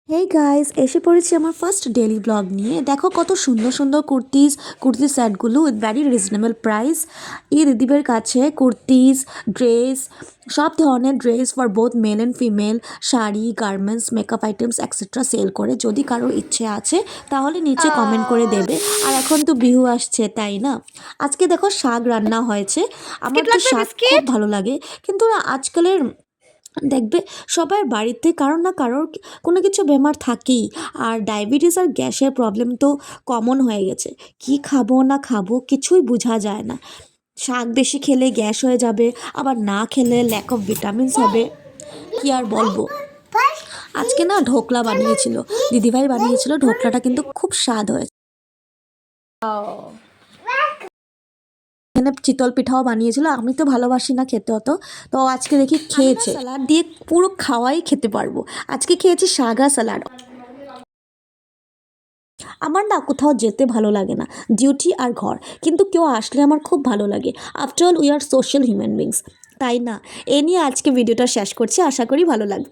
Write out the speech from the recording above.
Hey guys, এসে পড়েছি আমার ফার্স্ট ডেইলি ব্লগ নিয়ে। দেখো কত সুন্দর সুন্দর কুর্তি সেটগুলো উইথ ভ্যারি রিজনেবল প্রাইস। এই দিদিদের কাছে কুর্তিজ, ড্রেস, সব ধরনের dress for both male and female, sari, garments, makeup items etcetera sell করে। যদি কারোর ইচ্ছে আছে তাহলে নিচে কমেন্ট করে দেবে। আর এখন তো বিহু আসছে, তাই না? আজকে দেখো শাক রান্না হয়েছে। আমার তো শাক খুব ভালো লাগে, কিন্তু না আজকালের দেখবে সবার বাড়িতে কারোর না কারোর কোনো কিছু বেমার থাকেই। আর ডায়াবেটিস আর গ্যাসের প্রবলেম তো কমন হয়ে গেছে। কি খাবো না খাবো কিছুই বোঝা যায় না। শাক বেশি খেলে গ্যাস হয়ে যাবে, আবার না খেলে ল্যাক অফ ভিটামিনস হবে। কি আর বলবো। আজকে না ঢোকলা বানিয়েছিল, দিদিভাই বানিয়েছিল। ঢোকলাটা কিন্তু খুব স্বাদ হয়েছে। এখানে চিতল পিঠাও বানিয়েছিল। আমি তো ভালোবাসি না খেতে অত, তো আজকে দেখি খেয়েছে। স্যালাড দিয়ে পুরো খাওয়াই খেতে পারবো। আজকে খেয়েছি সাগা স্যালাড। আমার না কোথাও যেতে ভালো লাগে না, ডিউটি আর ঘর, কিন্তু কেউ আসলে আমার খুব ভালো লাগে। After all we are social human beings, তাই না? এ নিয়ে আজকে ভিডিওটা শেষ করছি। আশা করি ভালো লাগবে।